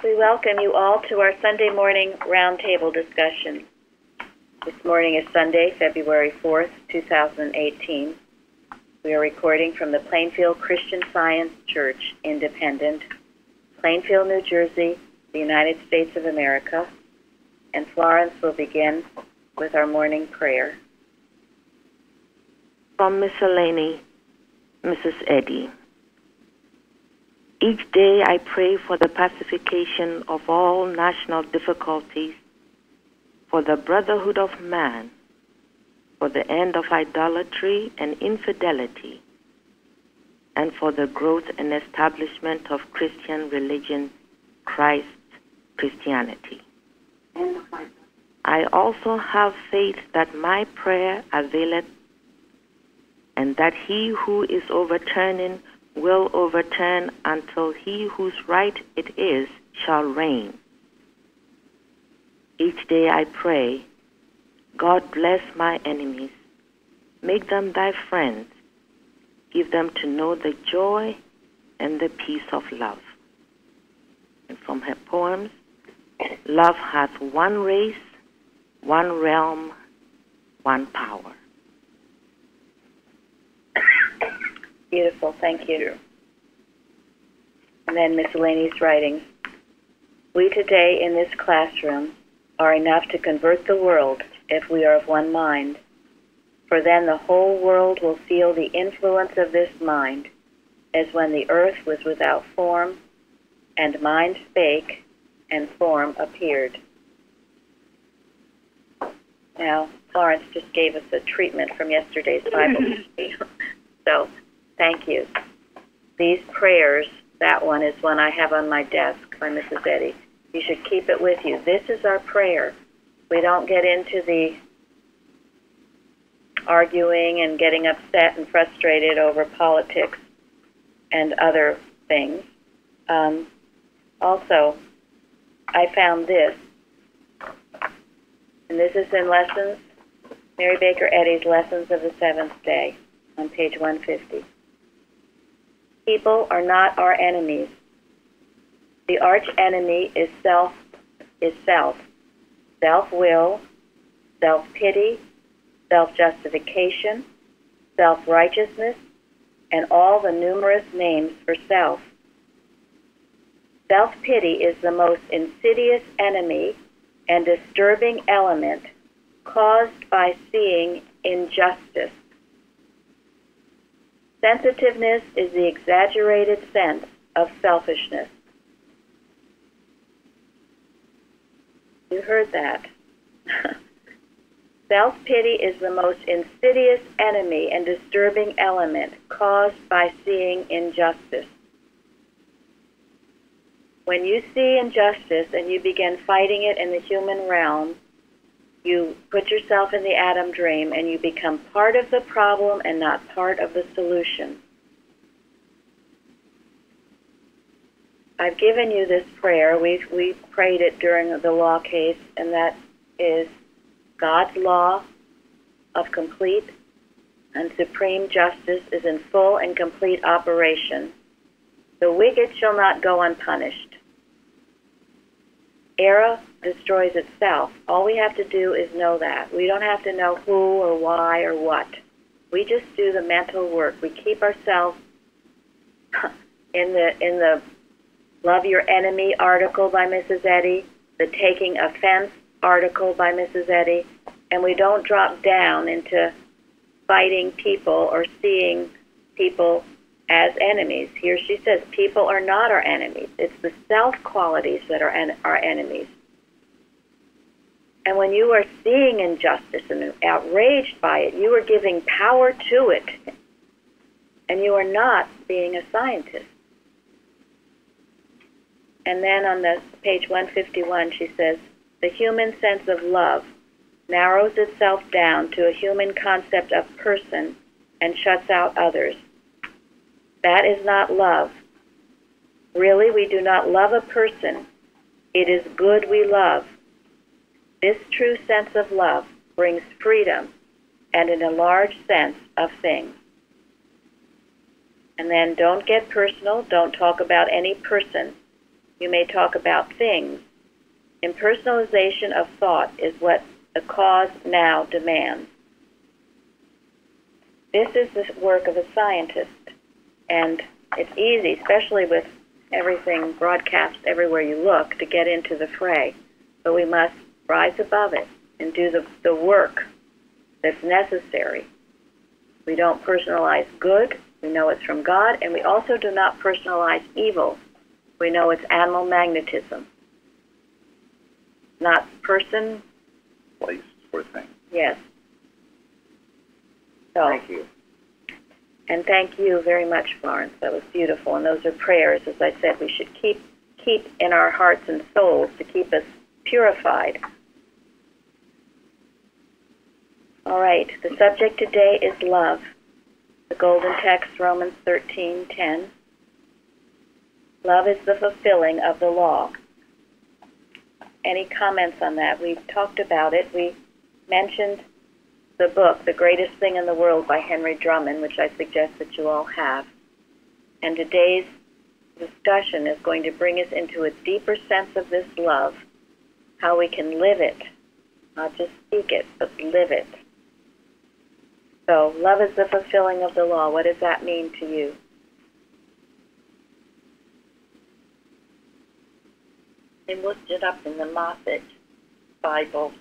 We welcome you all to our Sunday morning roundtable discussion. This morning is Sunday, February 4th, 2018. We are recording from the Plainfield Christian Science Church, Independent, Plainfield, New Jersey, the United States of America, and Florence will begin with our morning prayer. From Miscellany, Mrs. Eddy. Each day I pray for the pacification of all national difficulties, for the brotherhood of man, for the end of idolatry and infidelity, and for the growth and establishment of Christian religion, Christ, Christianity. I also have faith that my prayer availeth, and that he who is overturning will overturn until he whose right it is shall reign. Each day I pray, God bless my enemies, make them thy friends, give them to know the joy and the peace of love. And from her poems, love hath one race, one realm, one power. Beautiful, thank you. And then miscellaneous writings. We today in this classroom are enough to convert the world if we are of one mind. For then the whole world will feel the influence of this mind, as when the earth was without form, and mind spake, and form appeared. Now, Florence just gave us a treatment from yesterday's Bible study. So, thank you. These prayers, that one is one I have on my desk by Mrs. Eddy. You should keep it with you. This is our prayer. We don't get into the arguing and getting upset and frustrated over politics and other things. Also, I found this, and this is in Lessons, Mary Baker Eddy's Lessons of the Seventh Day on page 150. People are not our enemies. The arch enemy is self, self-will, self-pity, self-justification, self-righteousness, and all the numerous names for self. Self-pity is the most insidious enemy and disturbing element caused by seeing injustice. Sensitiveness is the exaggerated sense of selfishness. You heard that. Self-pity is the most insidious enemy and disturbing element caused by seeing injustice. When you see injustice and you begin fighting it in the human realm, you put yourself in the Adam dream and you become part of the problem and not part of the solution. I've given you this prayer. We prayed it during the law case, and that is God's law of complete and supreme justice is in full and complete operation. The wicked shall not go unpunished. Error destroys itself. All we have to do is know that. We don't have to know who or why or what. We just do the mental work. We keep ourselves in the Love Your Enemy article by Mrs. Eddy, the Taking Offense article by Mrs. Eddy, and we don't drop down into fighting people or seeing people as enemies. Here she says, people are not our enemies. It's the self-qualities that are our enemies. And when you are seeing injustice and outraged by it, you are giving power to it. And you are not being a scientist. And then on the page 151, she says, the human sense of love narrows itself down to a human concept of person and shuts out others. That is not love. Really, we do not love a person. It is good we love. This true sense of love brings freedom and an enlarged sense of things. And then don't get personal. Don't talk about any person. You may talk about things. Impersonalization of thought is what the cause now demands. This is the work of a scientist, and it's easy, especially with everything broadcast everywhere you look, to get into the fray. But we must rise above it and do the work that's necessary. We don't personalize good. We know it's from God, and we also do not personalize evil. We know it's animal magnetism, not person. Place or thing. Yes. So, Thank you. And thank you very much, Florence. That was beautiful. And those are prayers, as I said, we should keep in our hearts and souls to keep us purified. All right. The subject today is love. The golden text, Romans 13:10. Love is the fulfilling of the law. Any comments on that? We talked about it. We mentioned the book, The Greatest Thing in the World by Henry Drummond, which I suggest that you all have. And today's discussion is going to bring us into a deeper sense of this love, how we can live it, not just speak it, but live it. So, love is the fulfilling of the law. What does that mean to you? I looked it up in the Moffat Bible,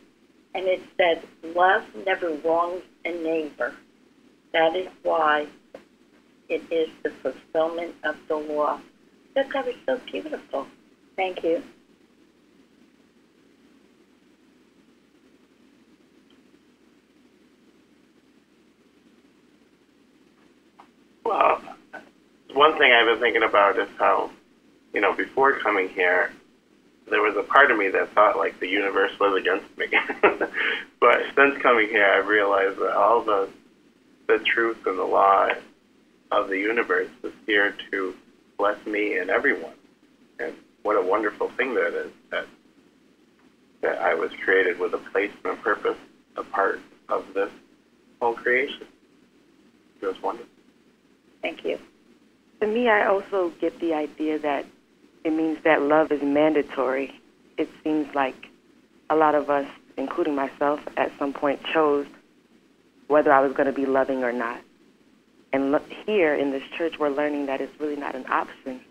and it said, love never wrongs a neighbor. That is why it is the fulfillment of the law. That was so beautiful. Thank you. Well, one thing I've been thinking about is how, before coming here, there was a part of me that thought like the universe was against me. But since coming here, I've realized that all the truth and the law of the universe is here to bless me and everyone. And what a wonderful thing that is, that I was created with a place and a purpose, a part of this whole creation. It was wonderful. Thank you. To me, I also get the idea that it means that love is mandatory. It seems like a lot of us, including myself, at some point chose whether I was going to be loving or not. And here in this church, we're learning that it's really not an option.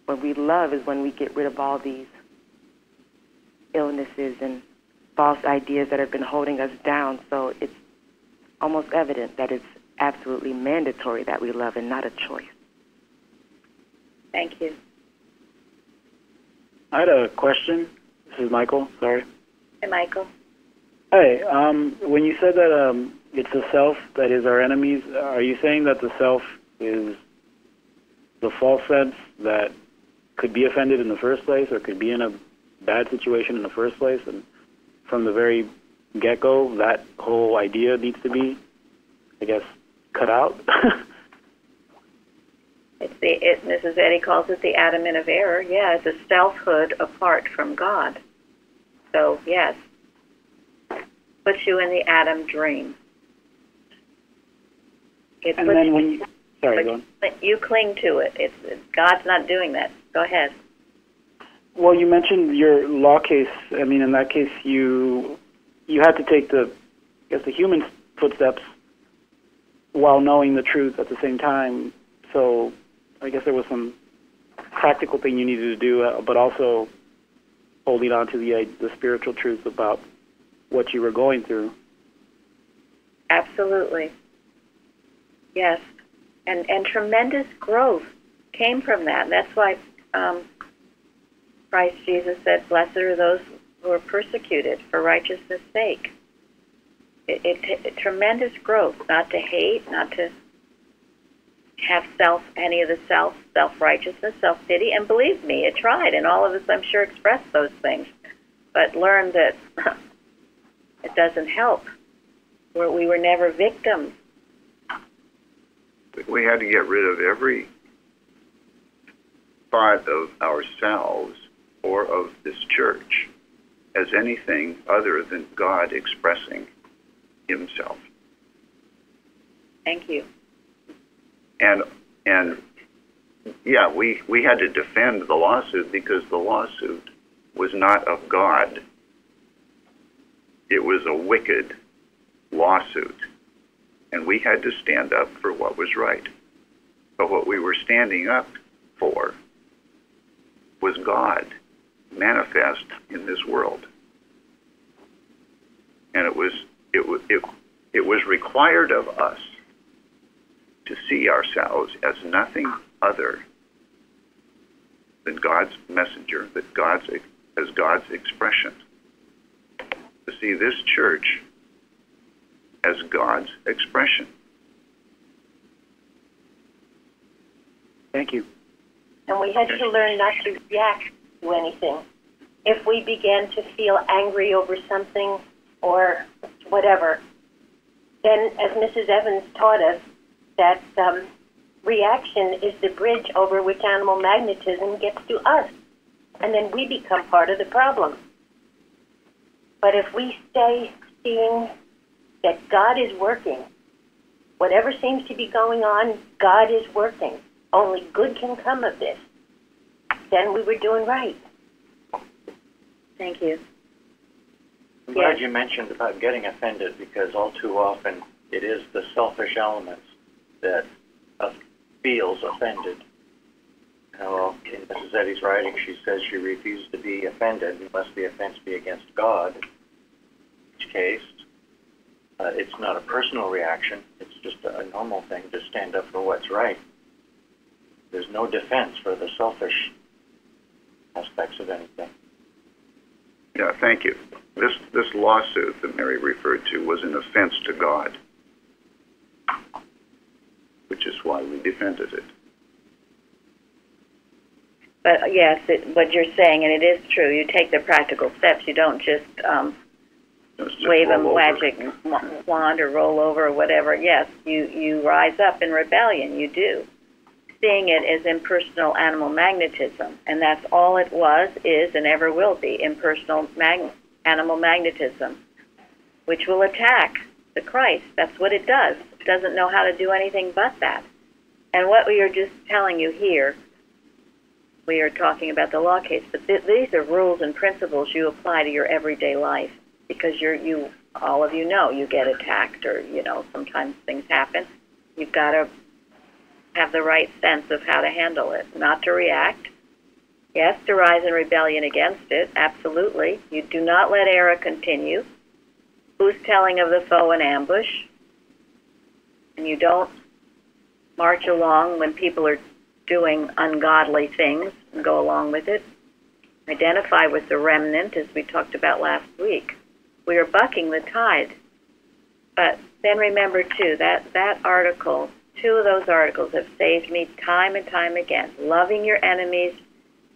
When we love is when we get rid of all these illnesses and false ideas that have been holding us down. So it's almost evident that it's absolutely mandatory that we love and not a choice. Thank you. I had a question. This is Michael. Sorry. Hey, Michael. Hey, when you said that it's the self that is our enemies, are you saying that the self is the false sense that could be offended in the first place or could be in a bad situation in the first place, and from the very get-go, that whole idea needs to be, I guess, cut out? Mrs. Eddy calls it the adamant of error. Yeah, it's a selfhood apart from God. So, yes, puts you in the Adam dream. And then when you... Sorry, go on. You cling to it. God's not doing that. Go ahead. Well, you mentioned your law case. I mean, in that case, you had to take the human footsteps while knowing the truth at the same time. So I guess there was some practical thing you needed to do, but also holding on to the spiritual truth about what you were going through. Absolutely. Yes. And tremendous growth came from that. And that's why Christ Jesus said, blessed are those who are persecuted for righteousness' sake. Tremendous growth, not to hate, not to have any of the self-righteousness, self-pity. And believe me, it tried, and all of us, I'm sure, expressed those things. But learned that it doesn't help. We were never victims. We had to get rid of every thought of ourselves or of this church as anything other than God expressing himself. Thank you. And yeah, we had to defend the lawsuit because the lawsuit was not of God. It was a wicked lawsuit, and we had to stand up for what was right. But what we were standing up for was God manifest in this world, and it was required of us to see ourselves as nothing other than God's messenger, as God's expression. To see this church as God's expression. Thank you. And we had to learn not to react to anything. If we began to feel angry over something or whatever, then, as Mrs. Evans taught us, that reaction is the bridge over which animal magnetism gets to us. And then we become part of the problem. But if we stay seeing that God is working, whatever seems to be going on, God is working. Only good can come of this. Then we were doing right. Thank you. I'm glad you mentioned about getting offended, because all too often it is the selfish elements that feels offended. Well, in Mrs. Eddy's writing, she says she refused to be offended unless the offense be against God. In which case, it's not a personal reaction. It's just a normal thing to stand up for what's right. There's no defense for the selfish aspects of anything. Yeah, thank you. This lawsuit that Mary referred to was an offense to God, which is why we defended it. But yes, what you're saying, and it is true, you take the practical steps. You don't just wave a magic wand or roll over or whatever. Yes, you rise up in rebellion. You do. Seeing it as impersonal animal magnetism, and that's all it was, is, and ever will be, impersonal animal magnetism, which will attack the Christ. That's what it does. It doesn't know how to do anything but that. And what we are just telling you here, we are talking about the law case, but these are rules and principles you apply to your everyday life, because all of you know you get attacked, or sometimes things happen. You've got to have the right sense of how to handle it, not to react. Yes, to rise in rebellion against it, absolutely. You do not let error continue. Who's telling of the foe in ambush? And you don't march along when people are doing ungodly things and go along with it. Identify with the remnant, as we talked about last week. We are bucking the tide. But then remember, too, that article, 2 of those articles have saved me time and time again. Loving your enemies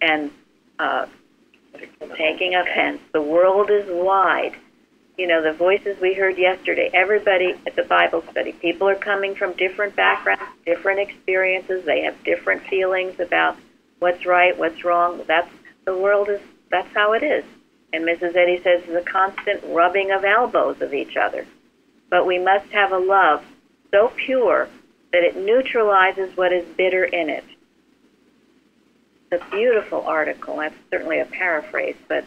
and taking offense. The world is wide. The voices we heard yesterday, everybody at the Bible study, people are coming from different backgrounds, different experiences. They have different feelings about what's right, what's wrong. That's how it is. And Mrs. Eddy says it's a constant rubbing of elbows of each other. But we must have a love so pure that it neutralizes what is bitter in it. It's a beautiful article. That's certainly a paraphrase, but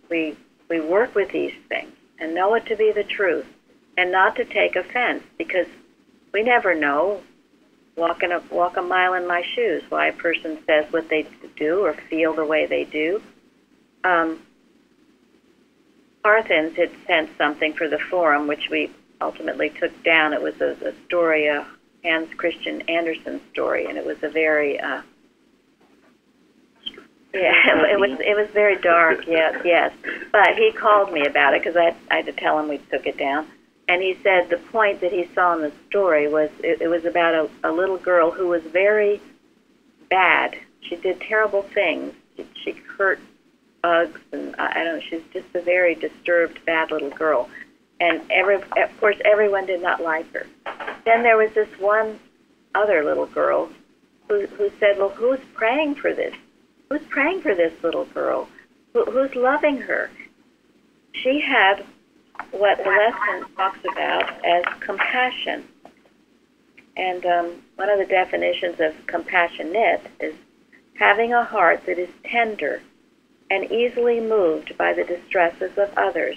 we work with these things and know it to be the truth, and not to take offense, because we never know. Walk a mile in my shoes, why a person says what they do or feel the way they do. Parthens had sent something for the forum, which we ultimately took down. It was a story, Hans Christian Andersen story, and it was a very it was very dark. Yes. But he called me about it, because I had to tell him we took it down. And he said the point that he saw in the story was it was about a little girl who was very bad. She did terrible things. She hurt bugs, and she's just a very disturbed, bad little girl. And of course, everyone did not like her. Then there was this one other little girl who said, well, who's praying for this? Who's praying for this little girl? Who's loving her? She had what the lesson talks about as compassion. And one of the definitions of compassionate is having a heart that is tender and easily moved by the distresses of others.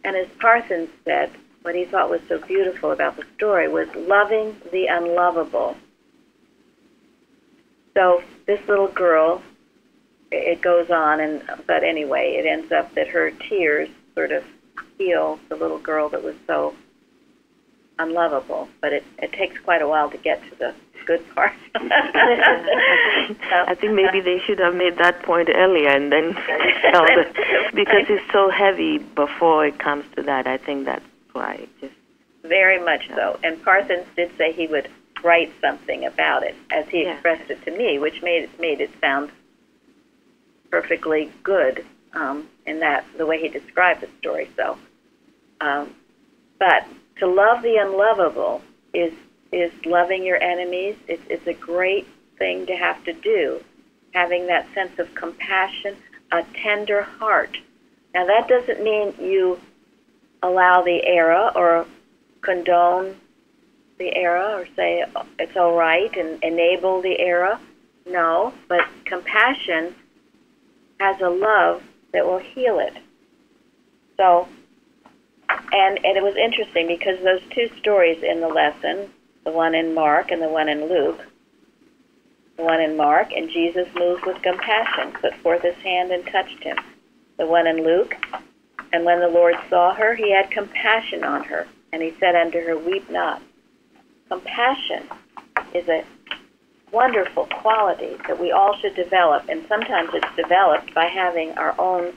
And as Parsons said, what he thought was so beautiful about the story was loving the unlovable. So this little girl, it goes on, but anyway, it ends up that her tears sort of heal the little girl that was so unlovable. But it takes quite a while to get to the good part. I think maybe they should have made that point earlier and then tell because it's so heavy before it comes to that. I think that's why. Very much so. And Parsons did say he would write something about it, as he expressed it to me, which made it sound perfectly good in that the way he described the story. So, but to love the unlovable is loving your enemies. It's a great thing to have to do, having that sense of compassion, a tender heart. Now that doesn't mean you allow the error or condone the error or say it's all right and enable the error. No, but compassion has a love that will heal it. So, and it was interesting because those two stories in the lesson, the one in Mark and the one in Luke, the one in Mark, and Jesus moved with compassion, put forth his hand and touched him. The one in Luke, and when the Lord saw her, he had compassion on her, and he said unto her, weep not. Compassion is a wonderful quality that we all should develop, and sometimes it's developed by having our own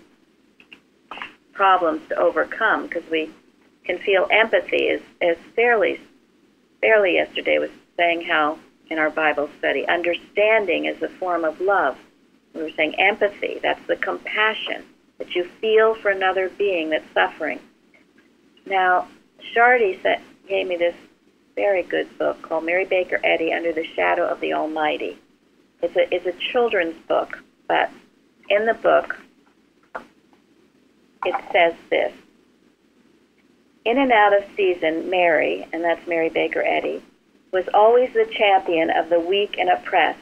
problems to overcome, because we can feel empathy as fairly yesterday was saying how in our Bible study, understanding is a form of love. We were saying empathy, that's the compassion that you feel for another being that's suffering. Now, Shardy gave me this very good book called Mary Baker Eddy, Under the Shadow of the Almighty. It's a children's book, but in the book it says this: in and out of season, Mary, and that's Mary Baker Eddy, was always the champion of the weak and oppressed.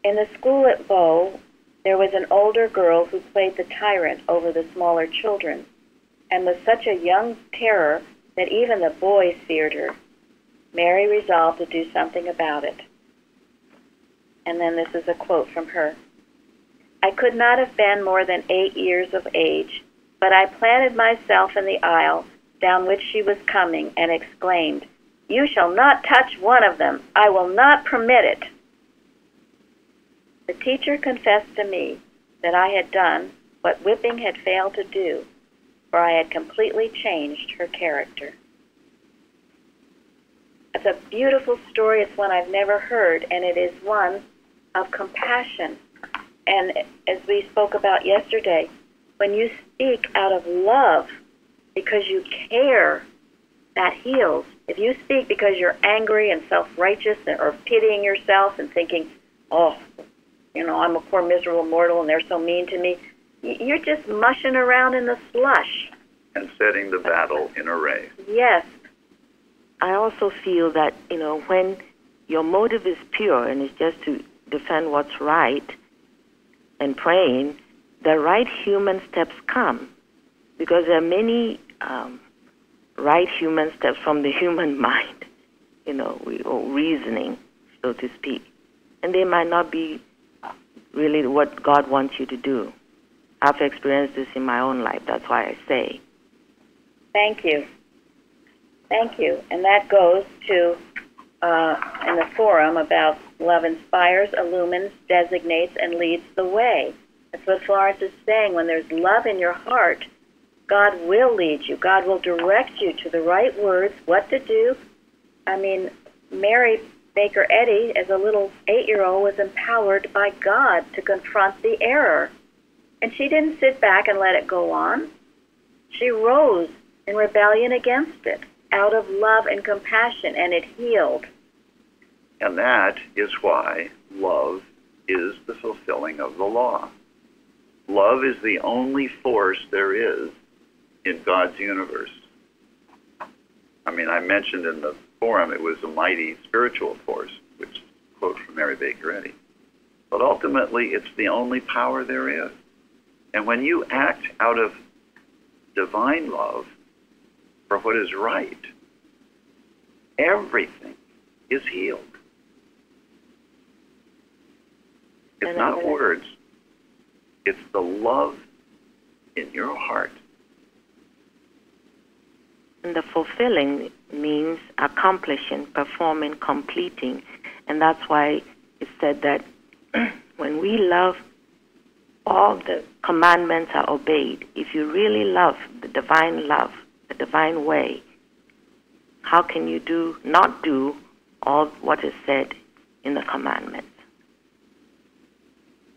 In the school at Bow, there was an older girl who played the tyrant over the smaller children, and was such a young terror that even the boys feared her. Mary resolved to do something about it. And then this is a quote from her. I could not have been more than 8 years of age, but I planted myself in the aisle down which she was coming, and exclaimed, You shall not touch one of them. I will not permit it. The teacher confessed to me that I had done what whipping had failed to do, for I had completely changed her character. It's a beautiful story. It's one I've never heard, and it is one of compassion. And as we spoke about yesterday, when you speak out of love because you care, that heals. If you speak because you're angry and self-righteous or pitying yourself and thinking, oh, I'm a poor miserable mortal and they're so mean to me, you're just mushing around in the slush. And setting the battle in array. Yes. I also feel that, when your motive is pure and it's just to defend what's right and praying, the right human steps come. Because there are many right human steps from the human mind, or reasoning, so to speak. And they might not be really what God wants you to do. I've experienced this in my own life. That's why I say. Thank you. Thank you. And that goes to, in the forum about love inspires, illumines, designates, and leads the way. That's what Florence is saying. When there's love in your heart, God will lead you. God will direct you to the right words, what to do. I mean, Mary Baker Eddy, as a little 8-year-old, was empowered by God to confront the error. And she didn't sit back and let it go on. She rose in rebellion against it, out of love and compassion, and it healed. And that is why love is the fulfilling of the law. Love is the only force there is in God's universe. I mean, I mentioned in the for him, it was a mighty spiritual force, which is a quote from Mary Baker Eddy. But ultimately, it's the only power there is. And when you act out of divine love for what is right, everything is healed. It's not words. It's the love in your heart. And the fulfilling means accomplishing, performing, completing. And that's why it said that when we love, all the commandments are obeyed. If you really love, the divine way, how can you not do all what is said in the commandments?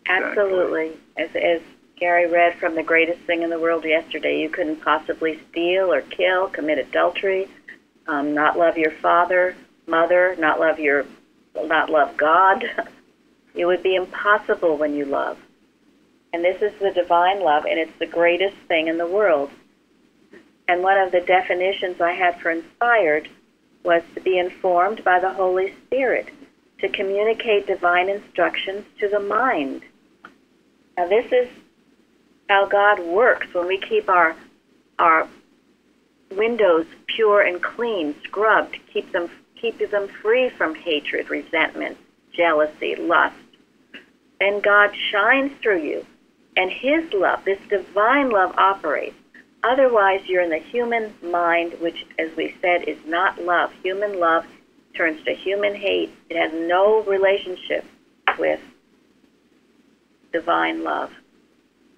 Absolutely. As Gary read from The Greatest Thing in the World yesterday, you couldn't possibly steal or kill, commit adultery, not love your father, mother, not love God. It would be impossible when you love. And this is the divine love, and it's the greatest thing in the world. And one of the definitions I had for inspired was to be informed by the Holy Spirit, to communicate divine instructions to the mind. Now this is how God works when we keep our windows pure and clean, scrubbed, keep them free from hatred, resentment, jealousy, lust. Then God shines through you, and His love, this divine love, operates. Otherwise, you're in the human mind, which, as we said, is not love. Human love turns to human hate. It has no relationship with divine love.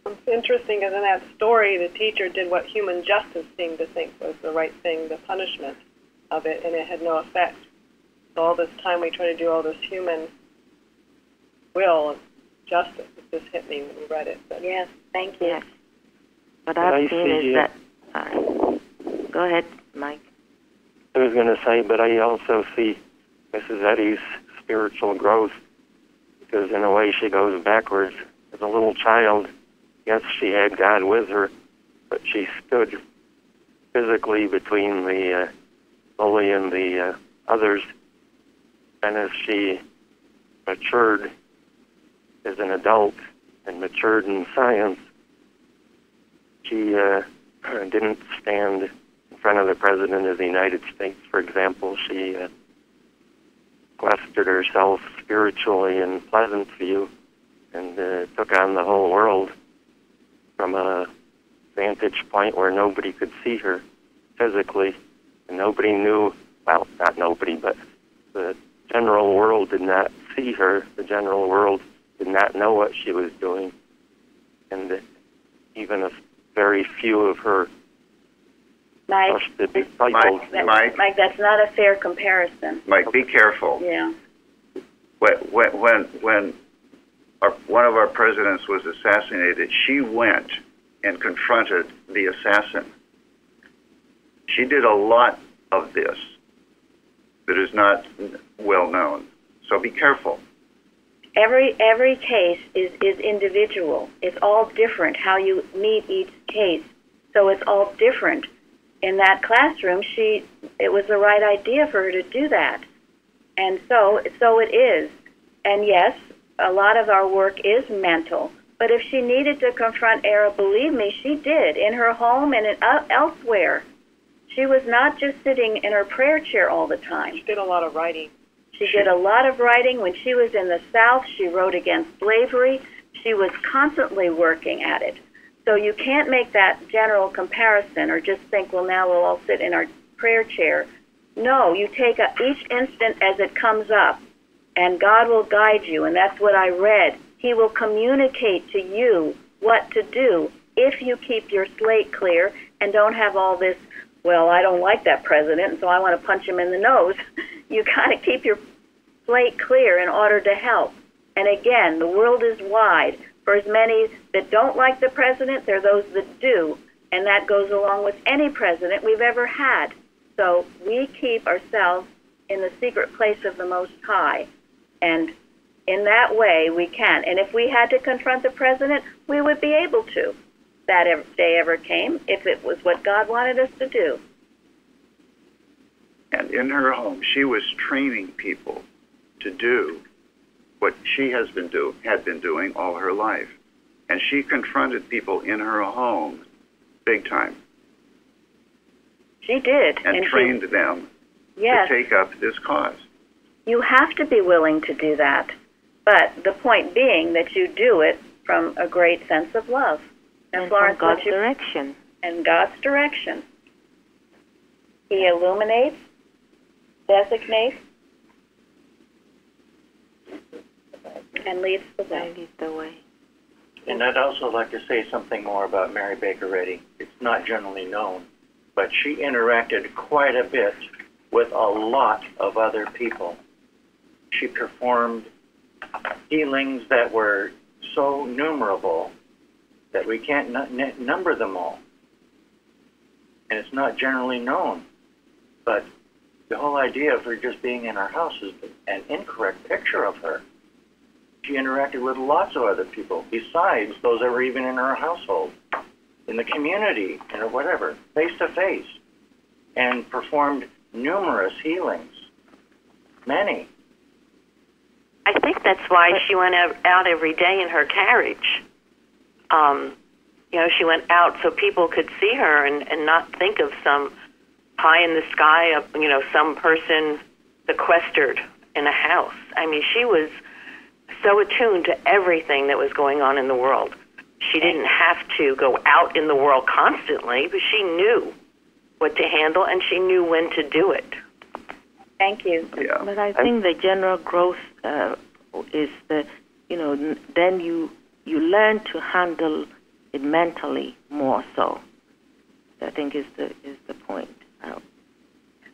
It's interesting because in that story, the teacher did what human justice seemed to think was the right thing, the punishment of it, and it had no effect. So all this time we try to do all this human will and justice. It just hit me when we read it. But yes, thank you. Yes. What I've seen is that... Go ahead, Mike. I was going to say, but I also see Mrs. Eddy's spiritual growth, because in a way she goes backwards. As a little child, yes, she had God with her, but she stood physically between the bully and the others. And as she matured as an adult and matured in science, she didn't stand in front of the President of the United States, for example. She questioned herself spiritually in Pleasant View and took on the whole world from a vantage point where nobody could see her physically, and nobody knew, well, not nobody, but the general world did not see her. The general world did not know what she was doing, and even a very few of her Mike, disciples. Mike, that's not a fair comparison. Mike, be careful. Yeah. When one of our presidents was assassinated, she went and confronted the assassin. She did a lot of this that is not well known. So be careful. Every case is individual. It's all different how you meet each case. So it's all different. In that classroom, it was the right idea for her to do that. And so it is. And yes, a lot of our work is mental. But if she needed to confront error, believe me, she did, in her home and elsewhere. She was not just sitting in her prayer chair all the time. She did a lot of writing. She did a lot of writing. When she was in the South, she wrote against slavery. She was constantly working at it. So you can't make that general comparison or just think, well, now we'll all sit in our prayer chair. No, you take each instant as it comes up, and God will guide you, and that's what I read. He will communicate to you what to do if you keep your slate clear and don't have all this, well, I don't like that president, so I want to punch him in the nose. You got to keep your slate clear in order to help. And again, the world is wide. For as many that don't like the president, there are those that do. And that goes along with any president we've ever had. So we keep ourselves in the secret place of the Most High. And in that way, we can. And if we had to confront the president, we would be able to. If that day ever came, if it was what God wanted us to do. And in her home, she was training people to do what she had been doing all her life. And she confronted people in her home big time. She did. And trained them yes, to take up this cause. You have to be willing to do that. But the point being that you do it from a great sense of love. And from God's direction. And God's direction. He illuminates, designates, and leads the way. And I'd also like to say something more about Mary Baker Eddy. It's not generally known, but she interacted quite a bit with a lot of other people. She performed healings that were so numerable that we can't number them all. And it's not generally known. But the whole idea of her just being in our house is an incorrect picture of her. She interacted with lots of other people besides those that were even in her household, in the community, or whatever, face to face, and performed numerous healings. Many. I think that's why she went out every day in her carriage. She went out so people could see her and not think of some pie in the sky, some person sequestered in a house. I mean, she was so attuned to everything that was going on in the world. She didn't have to go out in the world constantly, but she knew what to handle and she knew when to do it. Thank you. Yeah. But I think the general growth is the, then you learn to handle it mentally more so. I think is the point.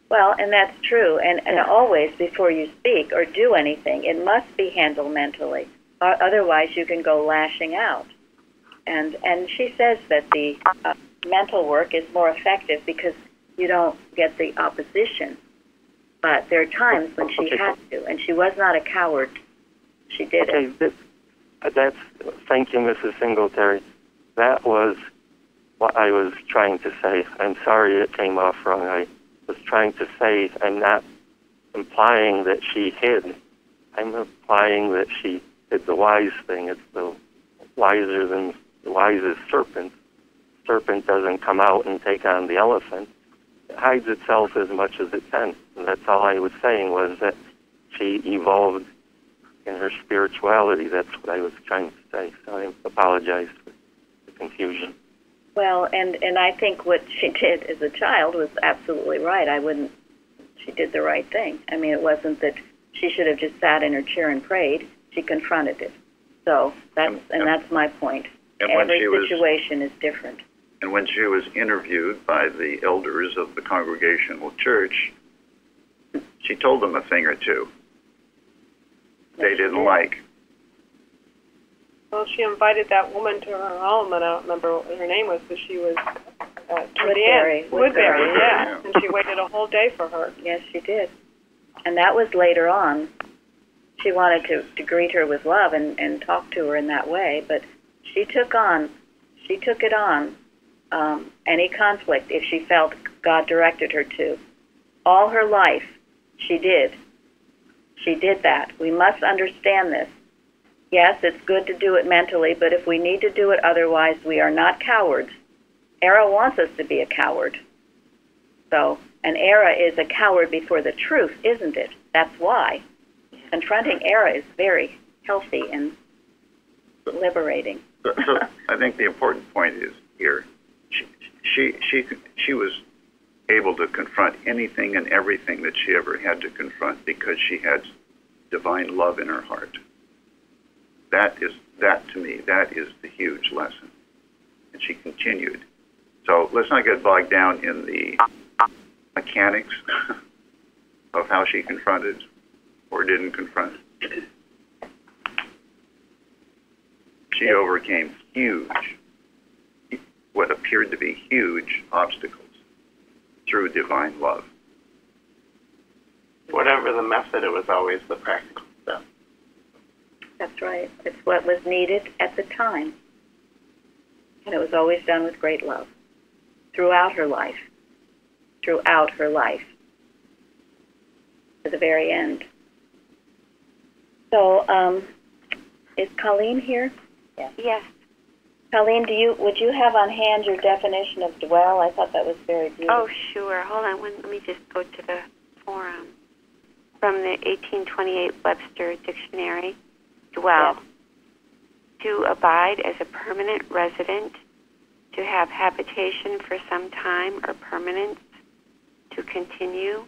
Well, and that's true. And always before you speak or do anything, it must be handled mentally. Otherwise, you can go lashing out. And she says that the mental work is more effective because you don't get the opposition. But there are times when she had to, and she was not a coward. She did it. Thank you, Mrs. Singletary. That was what I was trying to say. I'm sorry it came off wrong. I was trying to say I'm not implying that she hid. I'm implying that she did the wise thing. It's the wiser than the wisest serpent. Serpent doesn't come out and take on the elephant. It hides itself as much as it can. And that's all I was saying was that she evolved in her spirituality. That's what I was trying to say. So I apologize for the confusion. Well, and I think what she did as a child was absolutely right. She did the right thing. I mean, it wasn't that she should have just sat in her chair and prayed. She confronted it. So that's my point. Every situation is different. And when she was interviewed by the elders of the Congregational Church, she told them a thing or two they didn't like. Well, she invited that woman to her home, and I don't remember what her name was, but she was Woodbury, yeah. And she waited a whole day for her. Yes, she did. And that was later on. She wanted to greet her with love and talk to her in that way, but she took it on, any conflict if she felt God directed her to. All her life, she did. She did that. We must understand this. Yes, it's good to do it mentally, but if we need to do it otherwise, we are not cowards. Era wants us to be a coward. So, an Era is a coward before the truth, isn't it? That's why. Confronting Era is very healthy and liberating. So I think the important point is here, she was able to confront anything and everything that she ever had to confront because she had divine love in her heart. That to me, that is the huge lesson. And she continued. So let's not get bogged down in the mechanics of how she confronted or didn't confront. She overcame what appeared to be huge obstacles through divine love. Whatever the method, it was always the practical stuff. That's right. It's what was needed at the time. And it was always done with great love. Throughout her life. Throughout her life. to the very end. So, is Colleen here? Yes. Colleen, would you have on hand your definition of dwell? I thought that was very beautiful. Oh, sure. Hold on. Let me just go to the forum. From the 1828 Webster Dictionary, dwell. Yes. To abide as a permanent resident, to have habitation for some time or permanence, to continue,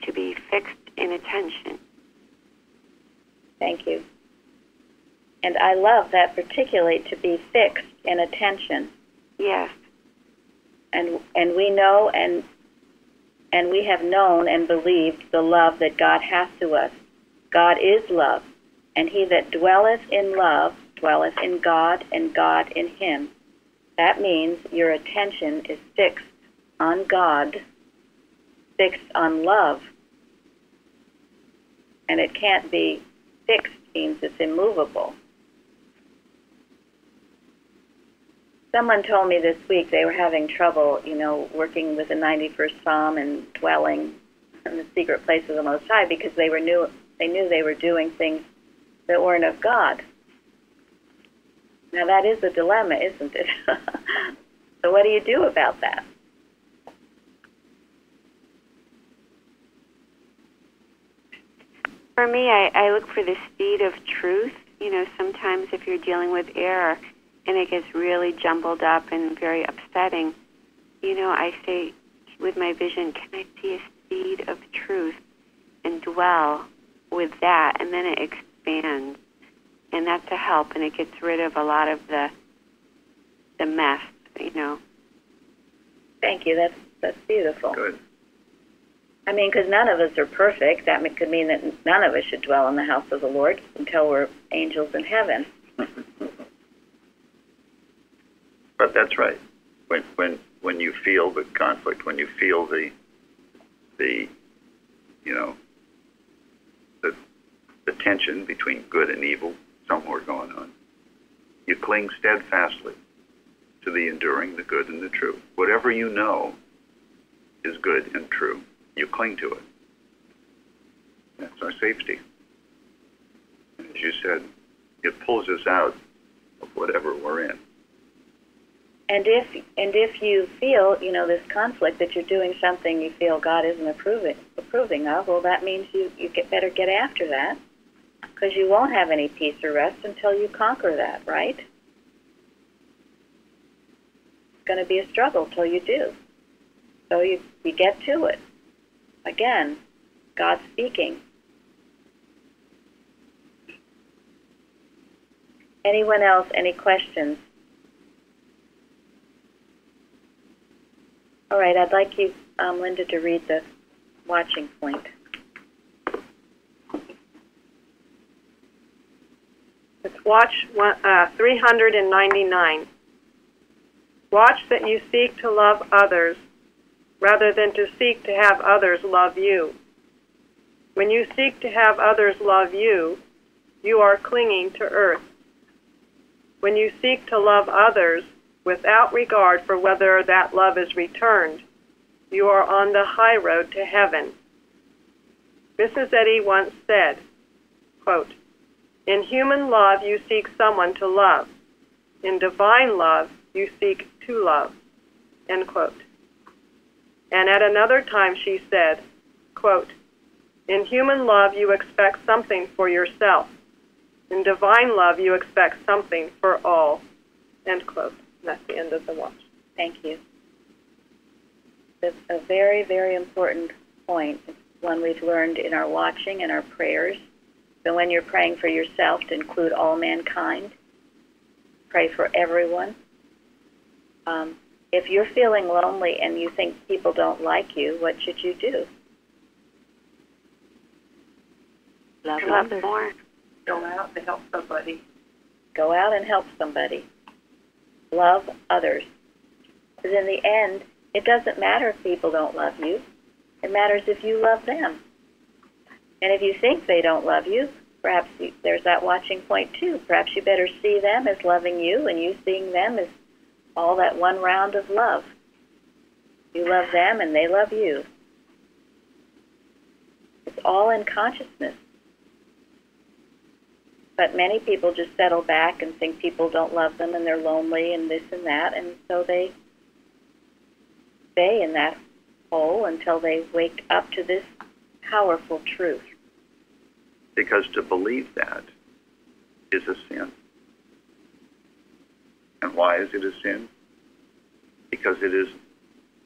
to be fixed in attention. Thank you. And I love that, particularly to be fixed in attention. Yes. And we know and we have known and believed the love that God has to us. God is love, and he that dwelleth in love dwelleth in God, and God in him. That means your attention is fixed on God, fixed on love. And it can't be fixed, means it's immovable. Someone told me this week they were having trouble, working with the 91st Psalm and dwelling in the secret place of the Most High because they knew they were doing things that weren't of God. Now that is a dilemma, isn't it? So what do you do about that? For me, I look for the speed of truth. Sometimes if you're dealing with error and it gets really jumbled up and very upsetting, I say with my vision, can I see a speed of truth and dwell with that? And then it expands. And that's a help, and it gets rid of a lot of the mess, Thank you. That's beautiful. Good. I mean, because none of us are perfect. That could mean that none of us should dwell in the house of the Lord until we're angels in heaven. But that's right. When you feel the conflict, when you feel the tension between good and evil somewhere going on, you cling steadfastly to the enduring, the good, and the true. Whatever you know is good and true, you cling to it. That's our safety. And as you said, it pulls us out of whatever we're in. And if you feel, this conflict that you're doing something you feel God isn't approving of, well, that means you better get after that, because you won't have any peace or rest until you conquer that, right? It's going to be a struggle till you do. So you get to it. Again, God speaking. Anyone else, any questions? All right, I'd like you, Linda, to read the watching point. It's watch 399. Watch that you seek to love others rather than to seek to have others love you. When you seek to have others love you, you are clinging to earth. When you seek to love others without regard for whether that love is returned, you are on the high road to heaven. Mrs. Eddy once said, quote, "In human love you seek someone to love. In divine love you seek to love." End quote. And at another time she said, quote, "In human love you expect something for yourself. In divine love you expect something for all." End quote. And that's the end of the watch. Thank you. It's a very, very important point. It's one we've learned in our watching and our prayers. So when you're praying for yourself, to include all mankind, pray for everyone. If you're feeling lonely and you think people don't like you, what should you do? Love more. Go out to help somebody. Go out and help somebody. Love others. Because in the end, it doesn't matter if people don't love you. It matters if you love them. And if you think they don't love you, perhaps there's that watching point too. Perhaps you better see them as loving you and you seeing them as all that one round of love. You love them and they love you. It's all in consciousness. But many people just settle back and think people don't love them and they're lonely and this and that, and so they stay in that hole until they wake up to this powerful truth. Because to believe that is a sin. And why is it a sin? Because it is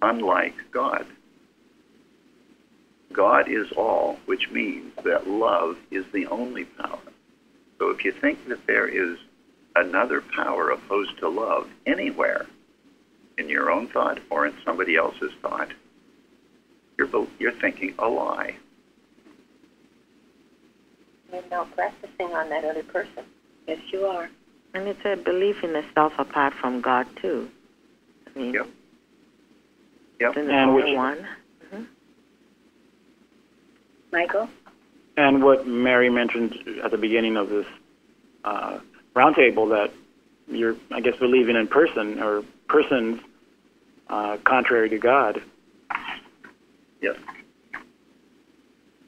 unlike God. God is all, which means that love is the only power. So if you think that there is another power opposed to love anywhere, in your own thought or in somebody else's thought, you're thinking a lie. You're now practicing on that other person. Yes, you are. And it's a belief in a self apart from God, too. I mean, Yep. And which one. Mm-hmm. Michael? And what Mary mentioned at the beginning of this roundtable, that you're, I guess, believing in person or persons contrary to God. Yes.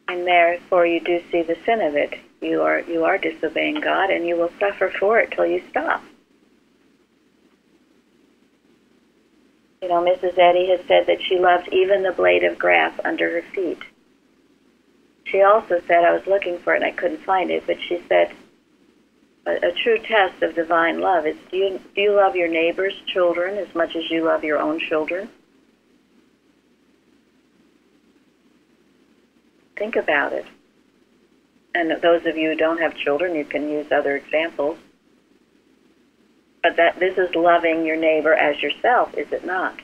And therefore you do see the sin of it. You are disobeying God, and you will suffer for it till you stop. You know, Mrs. Eddy has said that she loves even the blade of grass under her feet. She also said, I was looking for it and I couldn't find it, but she said, a true test of divine love is, do you love your neighbor's children as much as you love your own children? Think about it. And those of you who don't have children, you can use other examples. But this is loving your neighbor as yourself, is it not?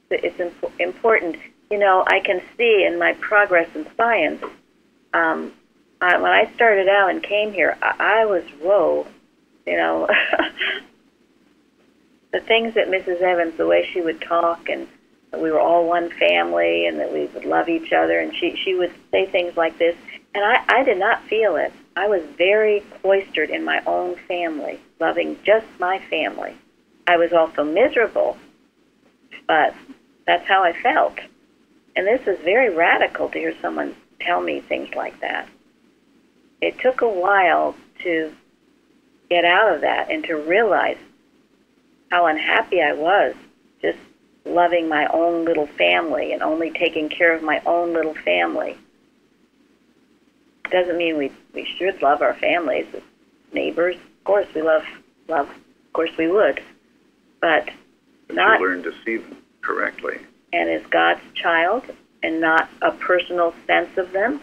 It's important. You know, I can see in my progress in science, when I started out and came here, I was, whoa, you know. The things that Mrs. Evans, the way she would talk, and that we were all one family and that we would love each other, and she would say things like this, and I did not feel it. I was very cloistered in my own family, loving just my family. I was also miserable, but that's how I felt. And this is very radical to hear someone tell me things like that. It took a while to get out of that and to realize how unhappy I was just loving my own little family and only taking care of my own little family. It doesn't mean we should love our families, neighbors. Of course we love, of course we would. But not... you learn to see them correctly. And as God's child, and not a personal sense of them,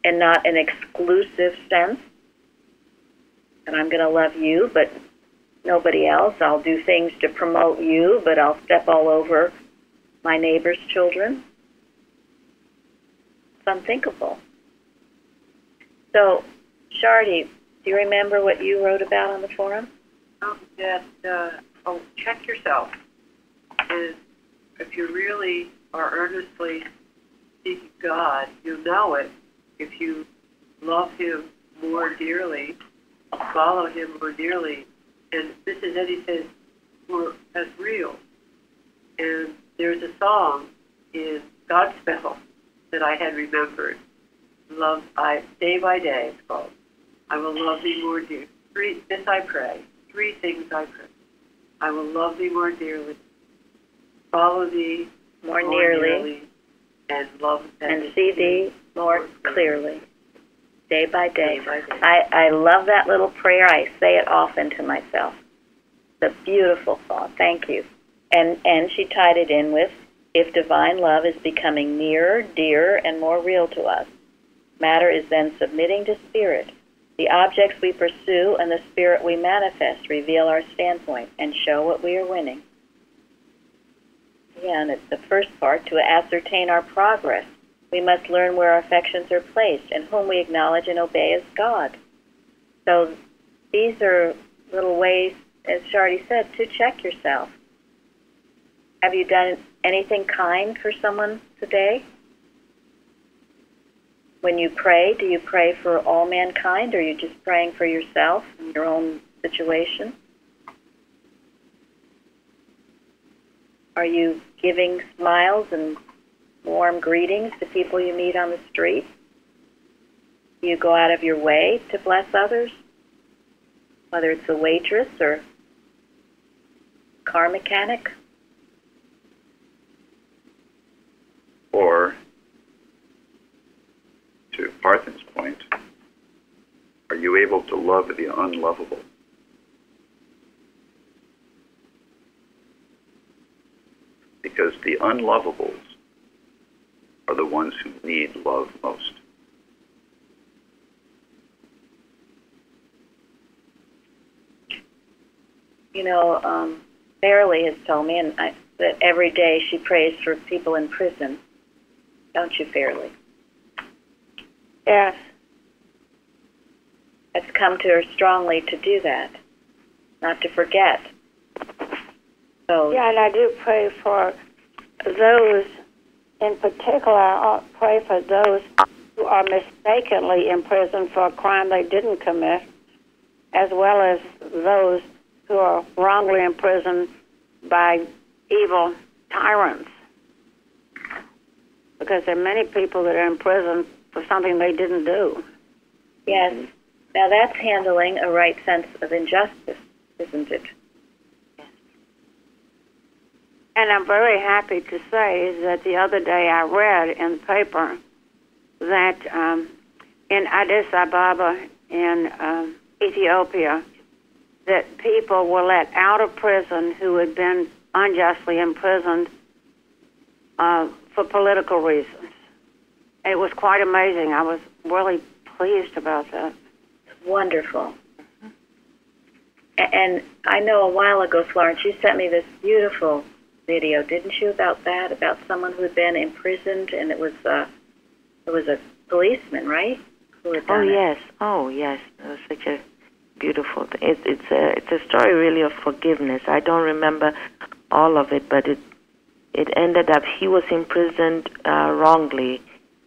and not an exclusive sense. And I'm going to love you, but nobody else. I'll do things to promote you, but I'll step all over my neighbor's children. It's unthinkable. So, Shardy, do you remember what you wrote about on the forum? Check yourself. And if you really are earnestly seeking God, you know it. If you love Him more dearly, follow Him more dearly. And Mrs. Eddy says, that's real. And there's a song in Godspell that I had remembered. Day by day, it's called. I will love thee more dearly. This I pray. 3 things I pray. I will love thee more dearly, follow thee more nearly, and love and see thee more clearly, day by day. I love that little prayer. I say it often to myself. It's a beautiful thought. Thank you. And she tied it in with, if divine love is becoming nearer, dearer, and more real to us, matter is then submitting to spirit. The objects we pursue and the spirit we manifest reveal our standpoint and show what we are winning. Again, it's the first part. To ascertain our progress, we must learn where our affections are placed and whom we acknowledge and obey as God. So these are little ways, as Shardy said, to check yourself. Have you done anything kind for someone today? When you pray, do you pray for all mankind, or are you just praying for yourself and your own situation? Are you giving smiles and warm greetings to people you meet on the street? Do you go out of your way to bless others? Whether it's a waitress or car mechanic? Or, to Parthen's point, are you able to love the unlovable? Because the unlovables are the ones who need love most. You know, Fairley has told me that every day she prays for people in prison. Don't you, Fairley? Yes. It's come to her strongly to do that, not to forget. So Yeah, and I do pray for those, in particular, I pray for those who are mistakenly imprisoned for a crime they didn't commit, as well as those who are wrongly imprisoned by evil tyrants. Because there are many people that are in prison for something they didn't do. yes, now that's handling a right sense of injustice, isn't it? And I'm very happy to say that the other day I read in the paper that in Addis Ababa in Ethiopia, that people were let out of prison who had been unjustly imprisoned for political reasons. It was quite amazing. I was really pleased about that. Wonderful. And I know a while ago, Florence, you sent me this beautiful video, didn't you, about that, about someone who had been imprisoned, and it was a policeman, right? Who had done yes. Oh, yes. It was such a beautiful thing. It's a story really of forgiveness. I don't remember all of it, but it ended up he was imprisoned wrongly,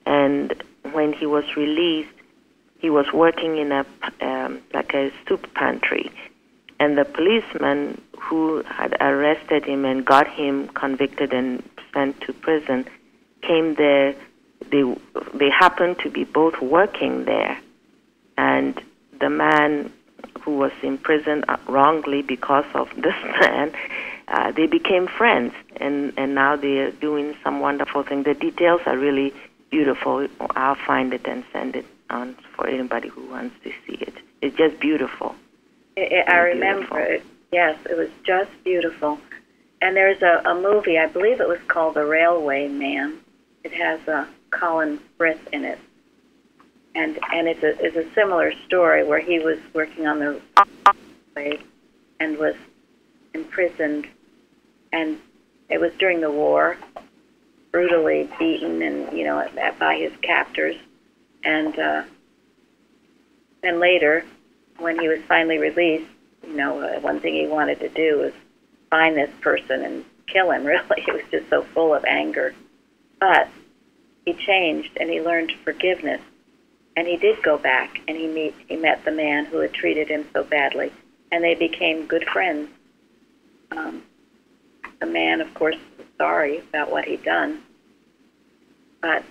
and when he was released, he was working in a like a soup pantry, and the policeman who had arrested him and got him convicted and sent to prison came there. They happened to be both working there, and the man who was imprisoned wrongly because of this man, they became friends, and now they are doing some wonderful thing. The details are really beautiful. I'll find it and send it on for anybody who wants to see it. It's just beautiful. I remember it. Yes, it was just beautiful. And there's a movie, I believe it was called The Railway Man. It has Colin Firth in it. And it's a similar story where he was working on the railway and was imprisoned, and it was during the war, brutally beaten and by his captors, and then later, when he was finally released, one thing he wanted to do was find this person and kill him. Really, he was just so full of anger, but he changed and he learned forgiveness. And he did go back, and he met the man who had treated him so badly, and they became good friends. The man, of course, was sorry about what he'd done, but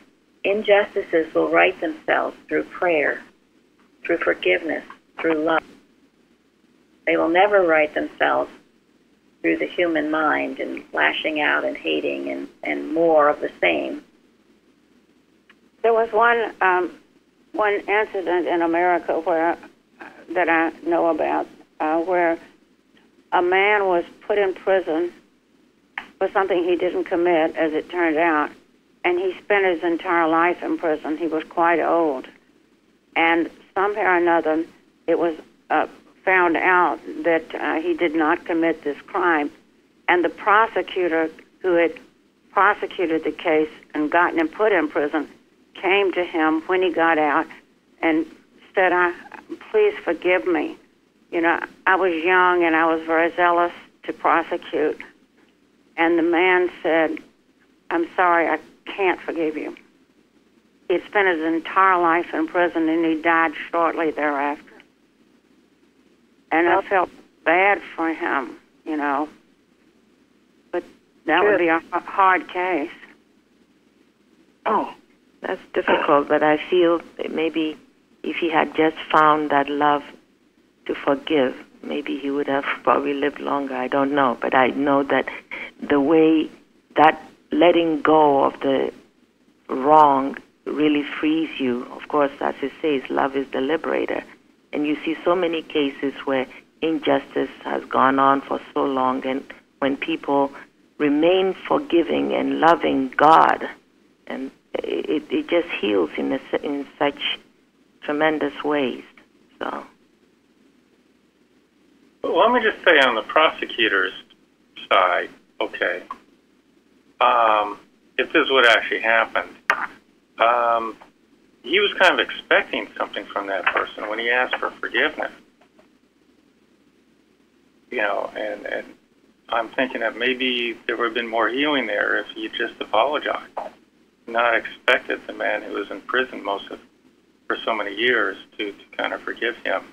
injustices will right themselves through prayer, through forgiveness, through love. They will never right themselves through the human mind and lashing out and hating and more of the same. There was one incident in America where that I know about, where a man was put in prison for something he didn't commit, as it turned out, and he spent his entire life in prison. He was quite old, and somehow or another, it was found out that he did not commit this crime, and the prosecutor who had prosecuted the case and gotten him put in prison came to him when he got out and said, please forgive me. I was young and I was very zealous to prosecute. And the man said, I'm sorry, I can't forgive you. He had spent his entire life in prison and he died shortly thereafter. And I felt bad for him, but that would be a hard case. Oh, that's difficult, but I feel that maybe if he had just found that love to forgive, maybe he would have probably lived longer. I don't know, but I know that the way that letting go of the wrong really frees you. Of course, as it says, love is the liberator. And you see so many cases where injustice has gone on for so long, and when people remain forgiving and loving God, and it just heals in such tremendous ways. So. Well, let me just say on the prosecutor's side, okay, if this is what actually happened, he was kind of expecting something from that person when he asked for forgiveness. You know, and I'm thinking that maybe there would have been more healing there if he just apologized, not expected the man who was in prison for so many years to kind of forgive him.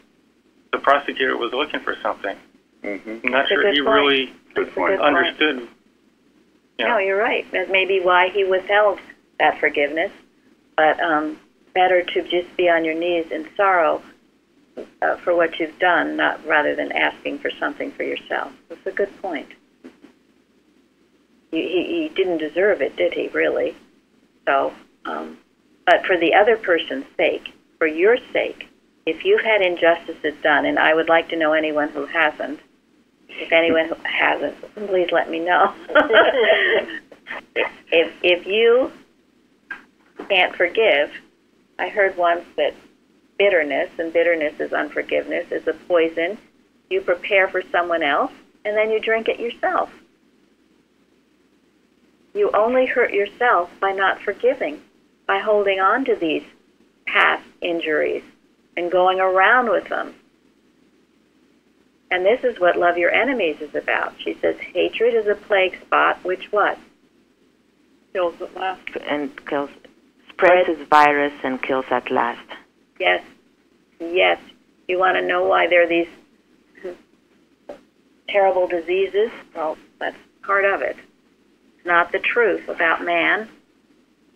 The prosecutor was looking for something. Mm-hmm. I'm not sure he really understood. You know. No, you're right. That's maybe why he withheld that forgiveness. But better to just be on your knees in sorrow for what you've done, rather than asking for something for yourself. That's a good point. He didn't deserve it, did he, really? So, but for the other person's sake, for your sake, if you've had injustices done, and I would like to know anyone who hasn't, if anyone who hasn't, please let me know. if you can't forgive, I heard once that bitterness, and bitterness is unforgiveness, is a poison you prepare for someone else, and then you drink it yourself. You only hurt yourself by not forgiving, by holding on to these past injuries and going around with them. And this is what Love Your Enemies is about. She says, hatred is a plague spot, which what? Kills at last. And kills, spreads its virus and kills at last. Yes. Yes. You want to know why there are these terrible diseases? Well, that's part of it. It's not the truth about man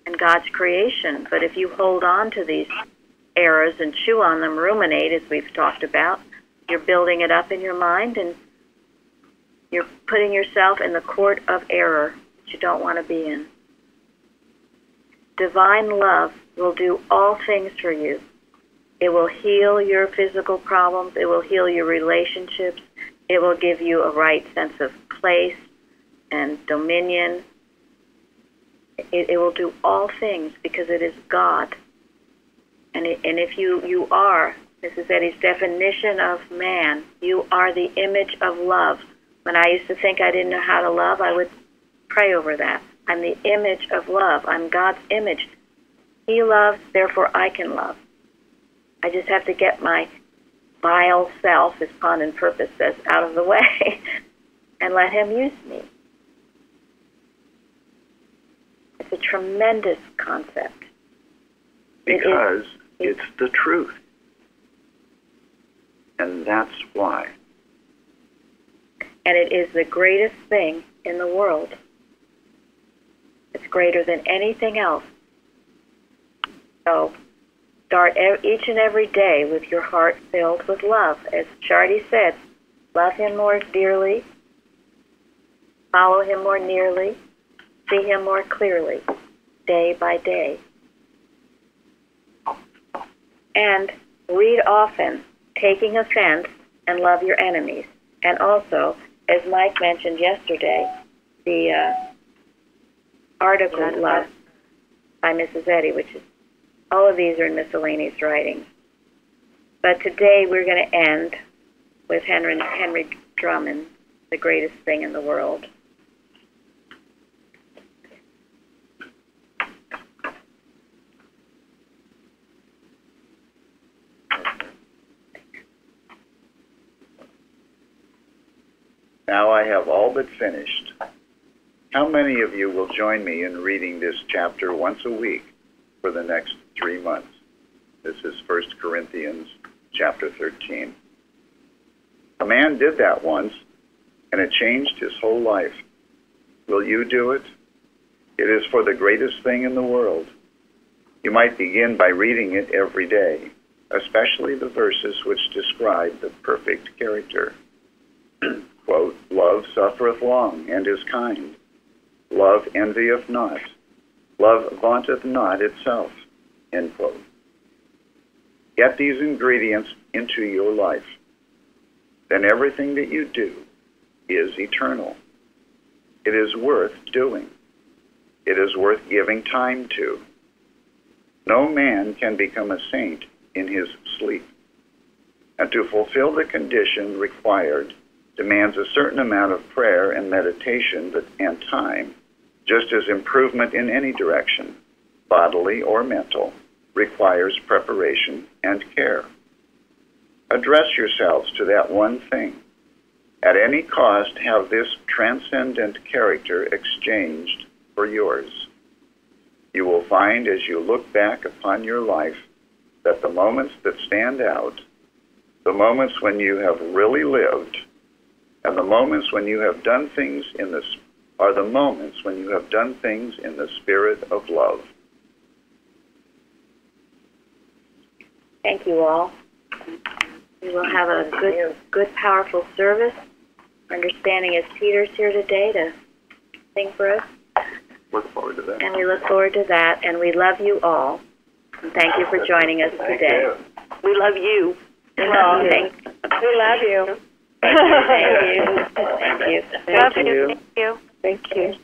and God's creation, but if you hold on to these errors and chew on them, ruminate, as we've talked about, you're building it up in your mind, and you're putting yourself in the court of error that you don't want to be in. Divine love will do all things for you. It will heal your physical problems. It will heal your relationships. It will give you a right sense of place and dominion. It will do all things because it is God. And if you are, this is Eddie's definition of man, you are the image of love. When I used to think I didn't know how to love, I would pray over that. I'm the image of love. I'm God's image. He loves, therefore I can love. I just have to get my vile self, as Pun and Purpose says, out of the way and let him use me. It's a tremendous concept. Because it's the truth. And that's why. And it is the greatest thing in the world. It's greater than anything else. So start each and every day with your heart filled with love. As Shardy said, love him more dearly, follow him more nearly, see him more clearly, day by day. And read often, taking offense, and love your enemies. And also, as Mike mentioned yesterday, the article Love by Mrs. Eddy, which is, all of these are in miscellaneous writings. But today we're going to end with Henry Drummond, the greatest thing in the world. Now I have all but finished. How many of you will join me in reading this chapter once a week for the next 3 months? This is 1 Corinthians chapter 13. A man did that once, and it changed his whole life. Will you do it? It is for the greatest thing in the world. You might begin by reading it every day, especially the verses which describe the perfect character. Quote, love suffereth long and is kind. Love envieth not. Love vaunteth not itself. End quote. Get these ingredients into your life. Then everything that you do is eternal. It is worth doing. It is worth giving time to. No man can become a saint in his sleep. And to fulfill the condition required demands a certain amount of prayer and meditation and time, just as improvement in any direction, bodily or mental, requires preparation and care. Address yourselves to that one thing. At any cost, have this transcendent character exchanged for yours. You will find as you look back upon your life that the moments that stand out, the moments when you have really lived, and the moments when you have done things are the moments when you have done things in the spirit of love. Thank you all. We will have a good, powerful service. Our understanding is Peter's here today to sing for us. Look forward to that. And we look forward to that. And we love you all. And thank you for joining us today. We love you. We love you. We love you. Thank you. Thank you. Love you. Thank you. Thank you.